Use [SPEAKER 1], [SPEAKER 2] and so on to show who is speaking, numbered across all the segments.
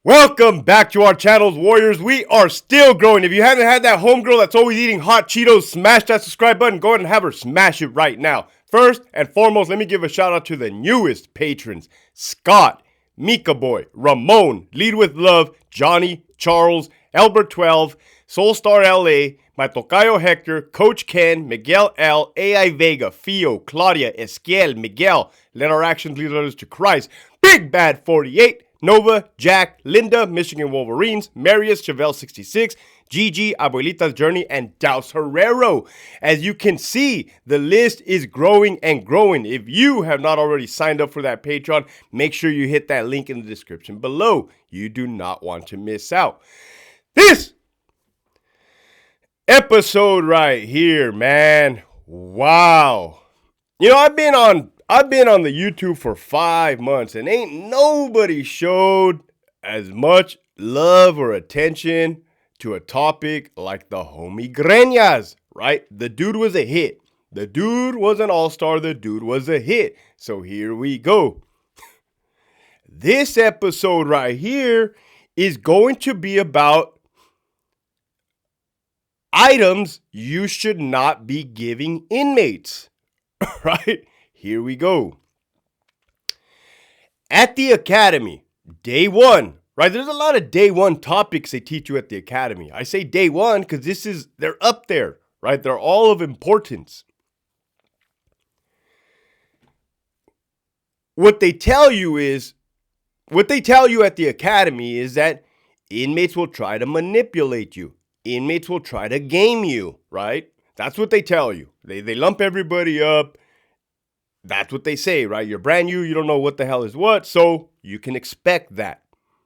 [SPEAKER 1] Welcome back to our channels, Warriors. We are still growing. If you haven't had that homegirl that's always eating hot Cheetos, smash that subscribe button. Go ahead and have her smash it right now. First and foremost, let me give a shout out to the newest patrons. Scott, Mika Boy, Ramon, Lead with Love, Johnny, Charles, Albert 12, Soulstar LA, my tocayo Hector, Coach Ken, Miguel L, AI Vega, Fio, Claudia, Esquiel, Miguel, Let Our Actions Lead Others to Christ, Big Bad 48, Nova, Jack, Linda, Michigan Wolverines, Marius, Chevelle 66, Gigi, Abuelita's Journey, and Douse Herrero. As you can see, the list is growing and growing. If you have not already signed up for that Patreon, make sure you hit that link in the description below. You do not want to miss out. This episode right here, man. Wow. You know, I've been on the YouTube for 5 months and ain't nobody showed as much love or attention to a topic like the homie Greñas, right? The dude was a hit. The dude was an all-star. The dude was a hit. So here we go. This episode right here is going to be about items you should not be giving inmates, right? Here we go. At the academy, day one, right? There's a lot of day one topics they teach you at the academy. I say day one because they're up there, right? They're all of importance. What they tell you at the academy is that inmates will try to manipulate you. Inmates will try to game you, right? That's what they tell you. They lump everybody up. That's what they say, right? You're brand new. You don't know what the hell is what. So you can expect that,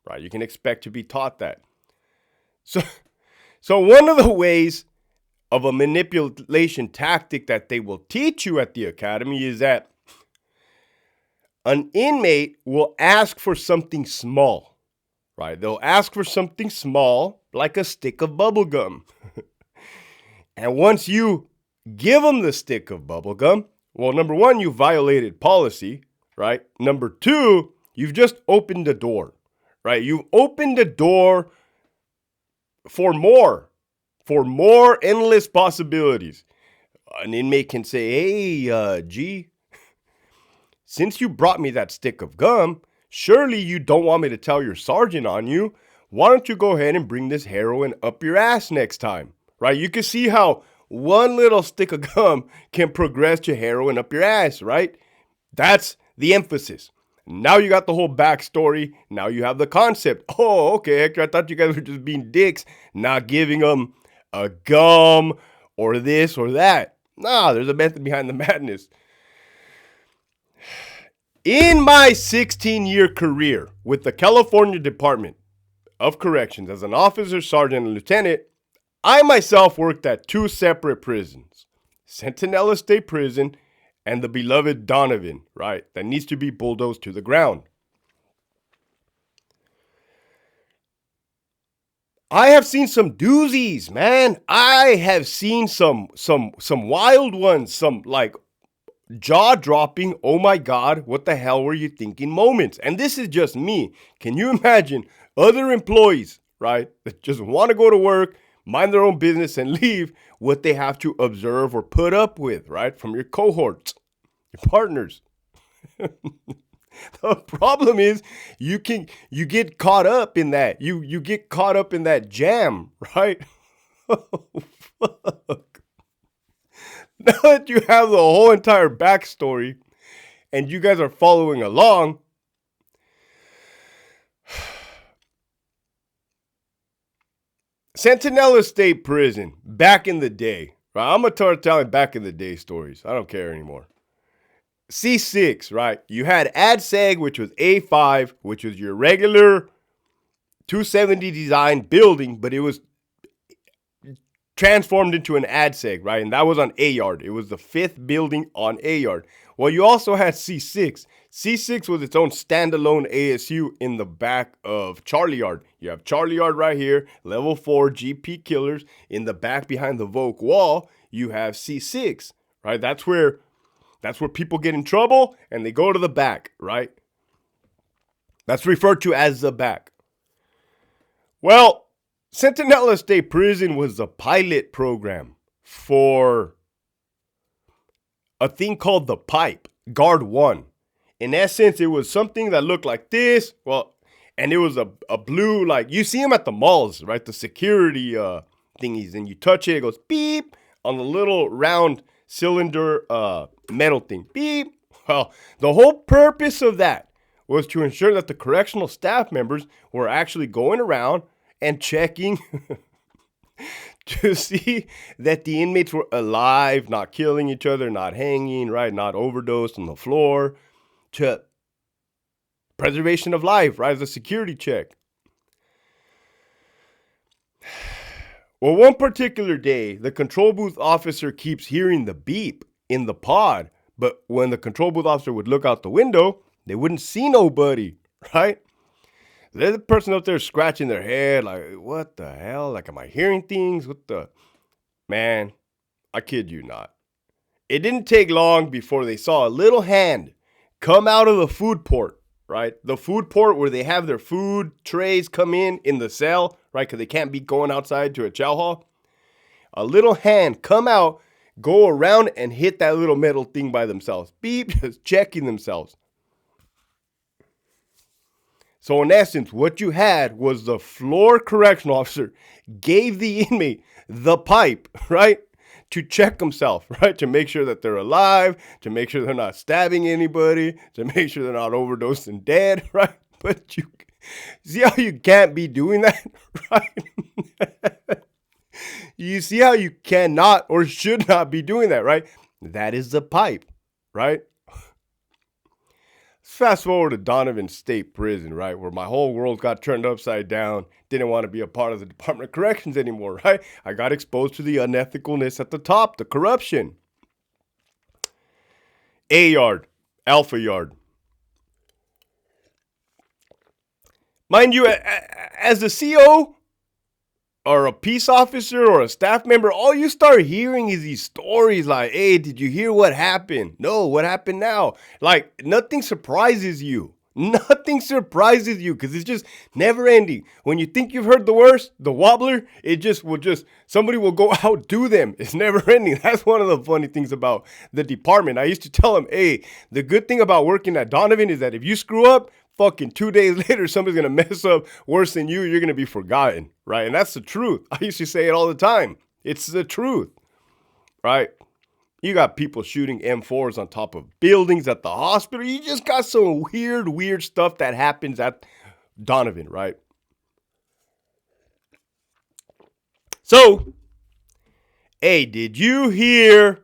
[SPEAKER 1] right? You can expect to be taught that. So one of the ways of a manipulation tactic that they will teach you at the academy is that an inmate will ask for something small, right? They'll ask for something small, like a stick of bubble gum. And once you give them the stick of bubble gum, well, number one, you violated policy, right? Number two, you've just opened the door, right? You've opened the door for more endless possibilities. An inmate can say, hey, G, since you brought me that stick of gum, surely you don't want me to tell your sergeant on you. Why don't you go ahead and bring this heroin up your ass next time, right? You can see how one little stick of gum can progress to heroin up your ass, right? That's the emphasis. Now you got the whole backstory. Now you have the concept. Oh, okay, Hector, I thought you guys were just being dicks, not giving them a gum or this or that. Nah, there's a method behind the madness. In my 16-year career with the California Department of Corrections as an officer, sergeant, and lieutenant, I myself worked at 2 separate prisons, Centinela State Prison and the beloved Donovan, right? That needs to be bulldozed to the ground. I have seen some doozies, man. I have seen some wild ones, some like jaw-dropping, oh my God, what the hell were you thinking moments. And this is just me. Can you imagine other employees, right, that just want to go to work, mind their own business, and leave, what they have to observe or put up with, right? From your cohorts, your partners. The problem is you get caught up in that. You get caught up in that jam, right? Oh, fuck. Now that you have the whole entire backstory and you guys are following along, Centinela State Prison, back in the day, right? I'm going to start telling back in the day stories. I don't care anymore. C6, right? You had ADSEG, which was A5, which was your regular 270 design building, but it was transformed into an ADSEG, right? And that was on A Yard. It was the 5th building on A Yard. Well, you also had C6. C6 was its own standalone ASU in the back of Charlie Yard. You have Charlie Yard right here, level 4 GP killers. In the back behind the Vogue wall, you have C6, right? That's where people get in trouble and they go to the back, right? That's referred to as the back. Well, Centinela State Prison was a pilot program for a thing called the pipe, Guard 1. In essence, it was something that looked like this. Well, and it was a blue, like, you see them at the malls, right? The security thingies. And you touch it, it goes beep on the little round cylinder metal thing. Beep. Well, the whole purpose of that was to ensure that the correctional staff members were actually going around and checking to see that the inmates were alive, not killing each other, not hanging, right? Not overdosed on the floor. To preservation of life, right? As a security check. Well, one particular day, the control booth officer keeps hearing the beep in the pod, but when the control booth officer would look out the window, they wouldn't see nobody, right? There's a person up there scratching their head, like, what the hell? Like, am I hearing things? What the? Man, I kid you not. It didn't take long before they saw a little hand come out of the food port, right? The food port where they have their food trays come in the cell, right? Because they can't be going outside to a chow hall. A little hand come out, go around and hit that little metal thing by themselves. Beep, just checking themselves. So in essence, what you had was the floor correctional officer gave the inmate the pipe, right? To check himself, right? To make sure that they're alive, to make sure they're not stabbing anybody, to make sure they're not overdosed and dead, right? But you see how you can't be doing that, right? You see how you cannot or should not be doing that, right? That is the pipe, right? Fast forward to Donovan State Prison, right? Where my whole world got turned upside down. Didn't want to be a part of the Department of Corrections anymore, right? I got exposed to the unethicalness at the top, the corruption. A yard, Alpha yard. Mind you, as a CO or a peace officer or a staff member, all you start hearing is these stories like, hey, did you hear what happened? No, what happened now? Like, nothing surprises you. Nothing surprises you because it's just never ending. When you think you've heard the worst, the wobbler, somebody will go outdo them. It's never ending. That's one of the funny things about the department. I used to tell them, hey, the good thing about working at Donovan is that if you screw up, fucking 2 days later, somebody's going to mess up worse than you. You're going to be forgotten, right? And that's the truth. I used to say it all the time. It's the truth, right? You got people shooting M4s on top of buildings at the hospital. You just got some weird stuff that happens at Donovan, right? So, hey, did you hear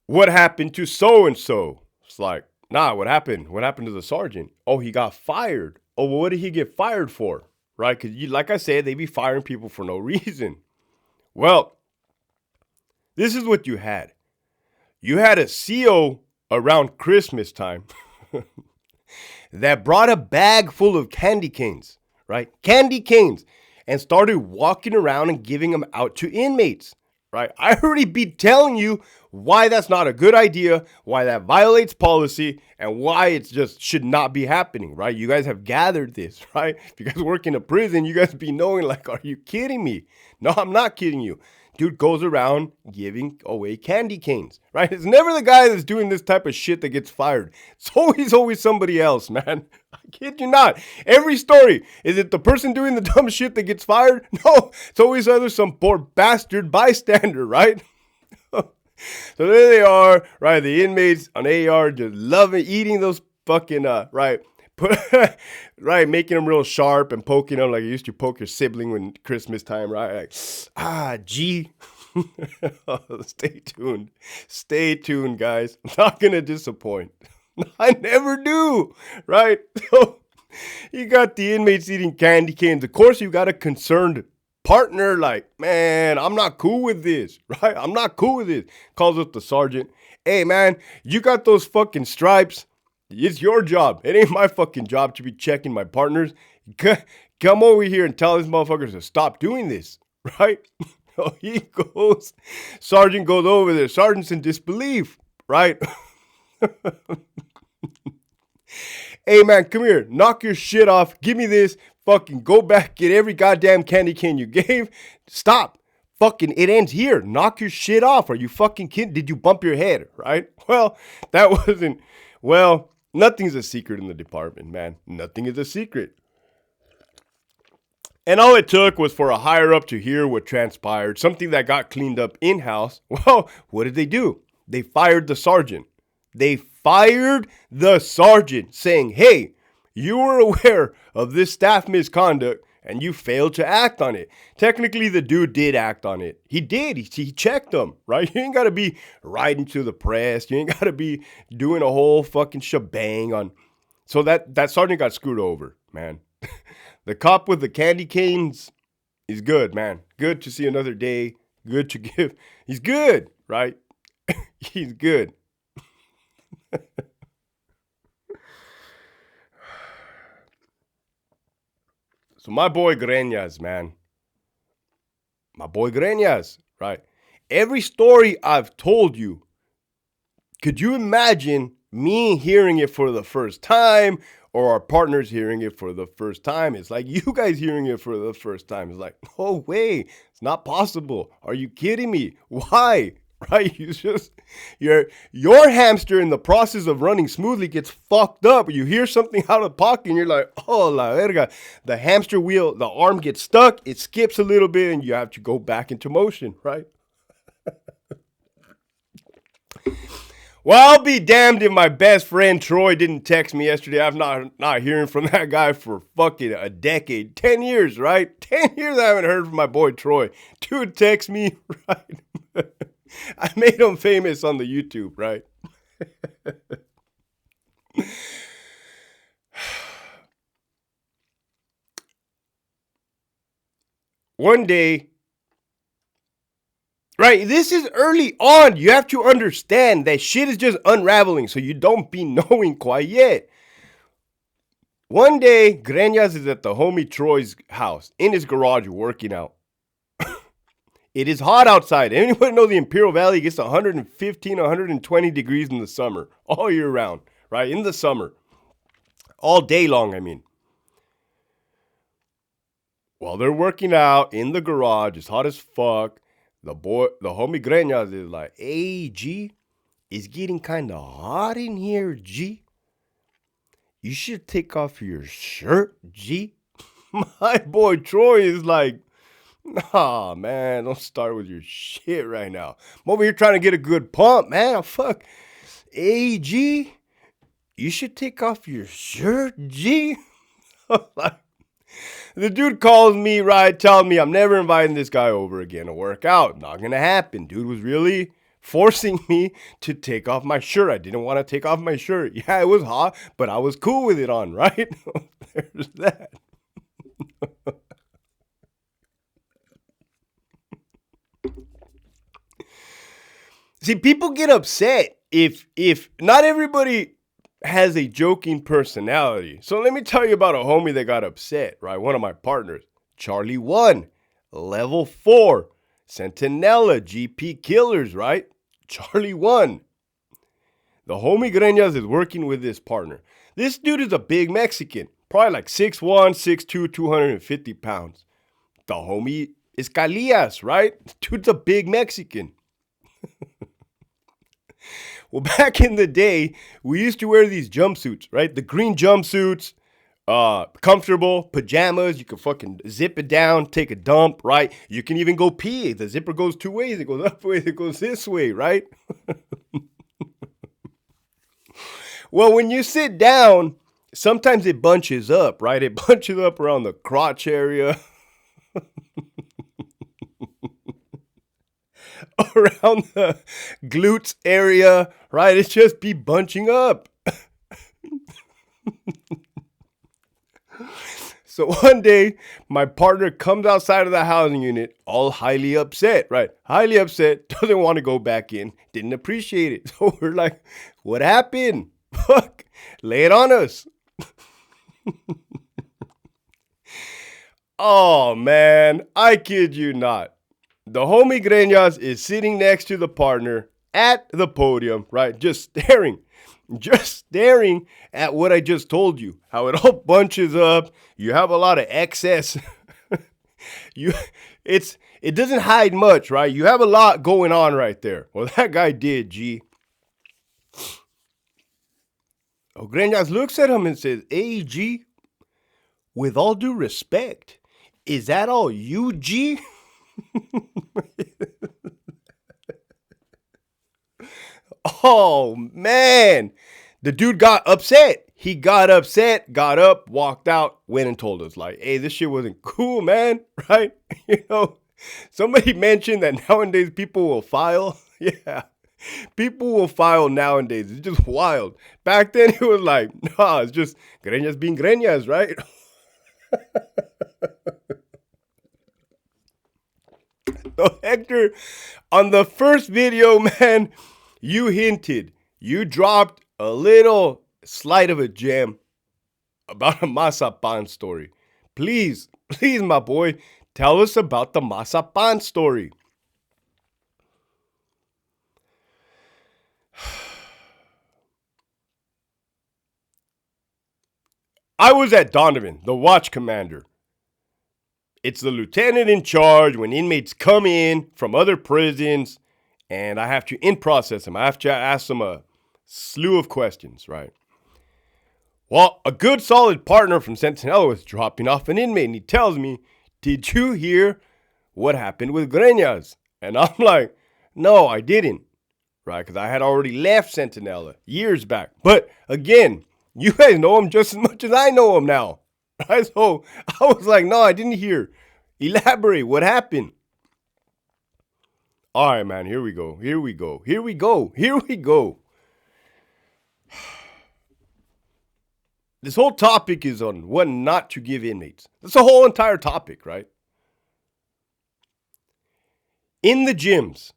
[SPEAKER 1] what happened to so-and-so? It's like, nah, what happened? What happened to the sergeant? Oh, he got fired. Oh, well, what did he get fired for? Right? Because, like I said, they be firing people for no reason. Well, this is what you had. You had a CO around Christmas time that brought a bag full of candy canes, right? Candy canes. And started walking around and giving them out to inmates, right? I already be telling you why that's not a good idea, why that violates policy, and why it just should not be happening, right? You guys have gathered this, right? If you guys work in a prison, you guys be knowing, like, are you kidding me? No, I'm not kidding you. Dude goes around giving away candy canes, right? It's never the guy that's doing this type of shit that gets fired. It's always somebody else, man. I kid you not. Every story, is it the person doing the dumb shit that gets fired? No, it's always either some poor bastard bystander, right? So there they are, right? The inmates on AR just loving eating those fucking, right? Right, making them real sharp and poking them like you used to poke your sibling when Christmas time, right? Like, gee. Stay tuned, guys. I'm not gonna disappoint. I never do, right? So you got the inmates eating candy canes. Of course, you got a concerned partner like, man, I'm not cool with this, right? I'm not cool with this. Calls up the sergeant. Hey, man, you got those fucking stripes. It's your job. It ain't my fucking job to be checking my partners. Come over here and tell these motherfuckers to stop doing this, right? So he goes, sergeant goes over there. Sergeant's in disbelief, right? Hey, man, come here. Knock your shit off. Give me this. Fucking go back. Get every goddamn candy cane you gave. Stop. Fucking, it ends here. Knock your shit off. Are you fucking kidding? Did you bump your head, right? Well, that wasn't, well, nothing's a secret in the department, man. Nothing is a secret. And all it took was for a higher up to hear what transpired, something that got cleaned up in-house. Well, what did they do? They fired the sergeant. They fired the sergeant saying, hey, you were aware of this staff misconduct and you failed to act on it. Technically, the dude did act on it. He did. He checked them, right? You ain't got to be writing to the press. You ain't got to be doing a whole fucking shebang on. So that sergeant got screwed over, man. The cop with the candy canes, he's good, man. Good to see another day. Good to give. He's good, right? He's good. So my boy Greñas, man. My boy Greñas, right? Every story I've told you, could you imagine me hearing it for the first time or our partners hearing it for the first time? It's like you guys hearing it for the first time. It's like, no way. It's not possible. Are you kidding me? Why? Right? You just, your hamster in the process of running smoothly gets fucked up. You hear something out of pocket and you're like, oh, la verga. The hamster wheel, the arm gets stuck. It skips a little bit and you have to go back into motion, right? Well, I'll be damned if my best friend Troy didn't text me yesterday. I'm not hearing from that guy for fucking a decade. 10 years, right? 10 years I haven't heard from my boy Troy. Dude text me, right? I made him famous on the YouTube, right? One day, right, this is early on. You have to understand that shit is just unraveling, so you don't be knowing quite yet. One day, Greñas is at the homie Troy's house, in his garage, working out. It is hot outside. Anyone know the Imperial Valley gets 115, 120 degrees in the summer, all year round, right? In the summer. All day long, I mean. While they're working out in the garage, it's hot as fuck. The homie Greñas is like, hey, G, it's getting kind of hot in here, G. You should take off your shirt, G. My boy Troy is like, nah, man, don't start with your shit right now. I'm over here trying to get a good pump, man. Oh, fuck. Hey, G, you should take off your shirt, G. The dude calls me, right, telling me I'm never inviting this guy over again to work out. Not going to happen. Dude was really forcing me to take off my shirt. I didn't want to take off my shirt. Yeah, it was hot, but I was cool with it on, right? There's that. See, people get upset if not everybody has a joking personality. So let me tell you about a homie that got upset, right? One of my partners, Charlie 1, level 4, Centinela, GP killers, right? Charlie 1. The homie Greñas is working with this partner. This dude is a big Mexican, probably like 6'1", 6'2", 250 pounds. The homie is Calias, right? Dude's a big Mexican. Well, back in the day, we used to wear these jumpsuits, right? The green jumpsuits, comfortable, pajamas. You can fucking zip it down, take a dump, right? You can even go pee. The zipper goes two ways. It goes up way, it goes this way, right? Well, when you sit down, sometimes it bunches up, right? It bunches up around the crotch area. Around the glutes area, right? It's just be bunching up. So one day, my partner comes outside of the housing unit, all highly upset, right? Highly upset, doesn't want to go back in, didn't appreciate it. So we're like, what happened? Fuck, lay it on us. Oh, man, I kid you not. The homie Greñas is sitting next to the partner at the podium, right? Just staring. just staring at what I just told you, how it all bunches up. You have a lot of excess. you it doesn't hide much, right? You have a lot going on right there. Well, that guy did, G. Ogreñas looks at him and says, "Hey, G, with all due respect, is that all you, G?" Oh, man. The dude got upset. He got upset, got up, walked out, went and told us, like, "Hey, this shit wasn't cool, man." Right? Somebody mentioned that nowadays people will file. Yeah. People will file nowadays. It's just wild. Back then, it was like, nah, it's just greñas being greñas, right? So, Hector, on the first video, man, you hinted, you dropped a little slight of a gem about a mazapan story. Please, my boy, tell us about the mazapan story. I was at Donovan, the watch commander. It's the lieutenant in charge when inmates come in from other prisons, and I have to in-process them. I have to ask them a slew of questions, right? Well, a good solid partner from Centinela was dropping off an inmate, and he tells me, "Did you hear what happened with Greñas?" And I'm like, "No, I didn't," right? Because I had already left Centinela years back. But again, you guys know him just as much as I know him now, right? So I was like, "No, I didn't hear. Elaborate. What happened?" All right, man, here we go. This whole topic is on what not to give inmates. That's the whole entire topic, right? In the gyms.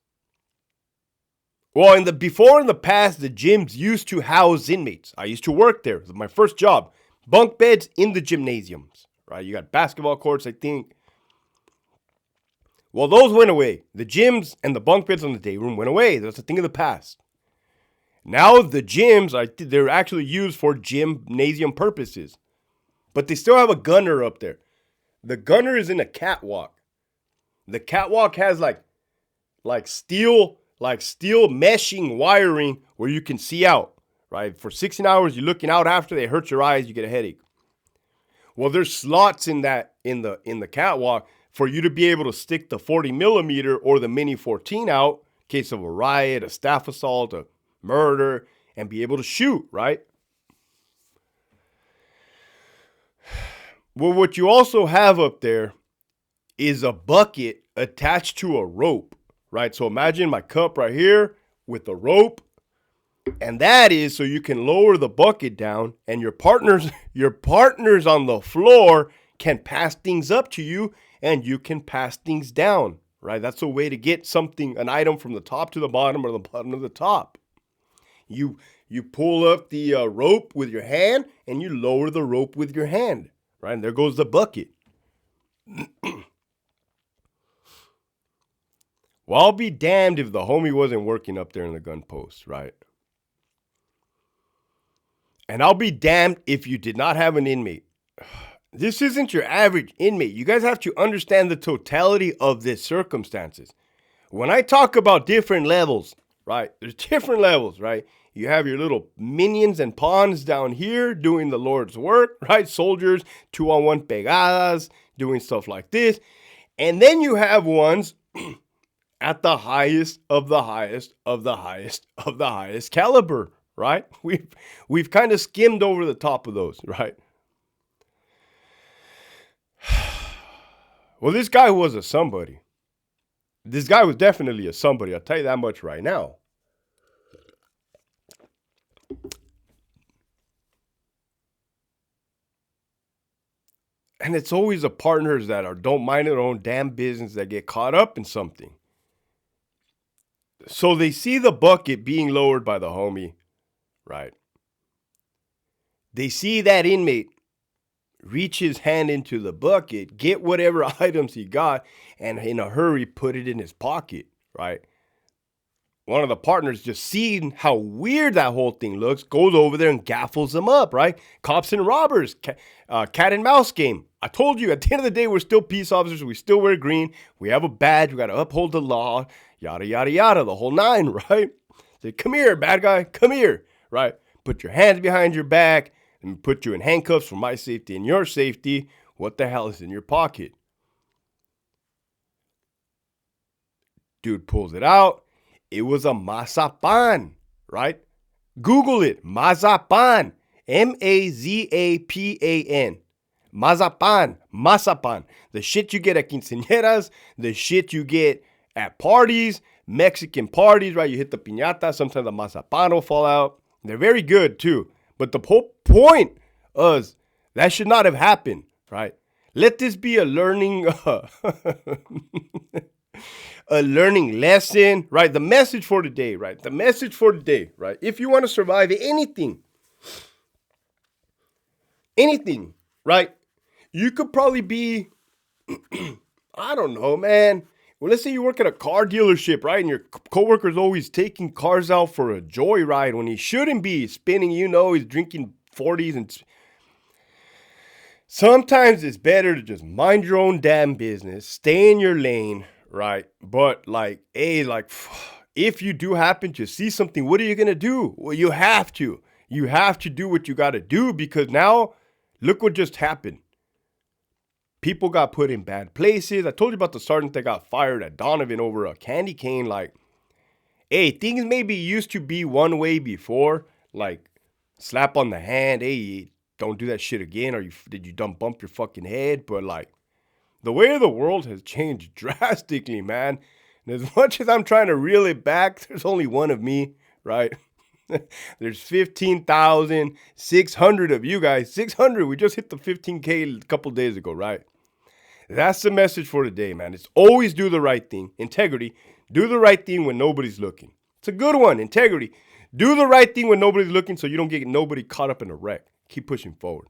[SPEAKER 1] Well, in the past, the gyms used to house inmates. I used to work there. It was my first job. Bunk beds in the gymnasiums, right? You got basketball courts, I think. Well, those went away. The gyms and the bunk beds on the day room went away. That's a thing of the past. Now the gyms, they're actually used for gymnasium purposes. But they still have a gunner up there. The gunner is in a catwalk. The catwalk has like steel meshing wiring where you can see out, right? For 16 hours, you're looking out after they hurt your eyes, you get a headache. Well, there's slots in the catwalk for you to be able to stick the 40 millimeter or the Mini 14 out in case of a riot, a staff assault, a murder, and be able to shoot, right? Well, what you also have up there is a bucket attached to a rope, right? So imagine my cup right here with the rope, and that is so you can lower the bucket down, and your partners on the floor can pass things up to you, and you can pass things down, right? That's a way to get an item from the top to the bottom or the bottom to the top. You pull up the rope with your hand, and you lower the rope with your hand, right? And there goes the bucket. Well, I'll be damned if the homie wasn't working up there in the gun post, right? And I'll be damned if you did not have an inmate. This isn't your average inmate. You guys have to understand the totality of the circumstances. When I talk about different levels, right? There's different levels, right? You have your little minions and pawns down here doing the Lord's work, right? Soldiers, 2-on-1 pegadas, doing stuff like this. And then you have ones at the highest of the highest of the highest of the highest caliber, right? We've kind of skimmed over the top of those, right? Well, this guy was a somebody. This guy was definitely a somebody. I'll tell you that much right now. And it's always the partners that don't mind their own damn business that get caught up in something. So they see the bucket being lowered by the homie, right? They see that inmate reach his hand into the bucket, get whatever items he got, and in a hurry put it in his pocket, right? one of the partners, just seeing how weird that whole thing looks, goes over there and gaffles them up, right? Cops and robbers, cat and mouse game. I told you, at the end of the day, we're still peace officers. We still wear green. We have a badge. We got to uphold the law, yada, yada, yada, the whole nine, right? Say, come here, bad guy, come here, right? Put your hands behind your back and put you in handcuffs for my safety and your safety. What the hell is in your pocket? Dude pulls it out. It was a mazapan, right? Google it. Mazapan. Mazapan. Mazapan. Mazapan. The shit you get at quinceañeras, the shit you get at parties, Mexican parties, right? You hit the piñata. Sometimes the mazapan will fall out. They're very good too. But the whole point is that should not have happened, right? Let this be a learning a learning lesson, right? The message for today, right? The message for today, right? If you want to survive anything, right? You could probably be, I don't know, man. Well, let's say you work at a car dealership, right? And your coworker's always taking cars out for a joyride when he shouldn't be spinning, he's drinking 40s. And sometimes it's better to just mind your own damn business, stay in your lane, right? But if you do happen to see something, what are you going to do? Well, you have to do what you got to do, because now look what just happened. People got put in bad places. I told you about the sergeant that got fired at Donovan over a candy cane. Things maybe used to be one way before, like slap on the hand. Hey, don't do that shit again. Did you bump your fucking head? But the way of the world has changed drastically, man. And as much as I'm trying to reel it back, there's only one of me, right? There's 15,600 of you guys. 600. We just hit the 15K a couple days ago, right? That's the message for today, man. It's always do the right thing. Integrity. Do the right thing when nobody's looking. It's a good one. Integrity. Do the right thing when nobody's looking so you don't get nobody caught up in a wreck. Keep pushing forward.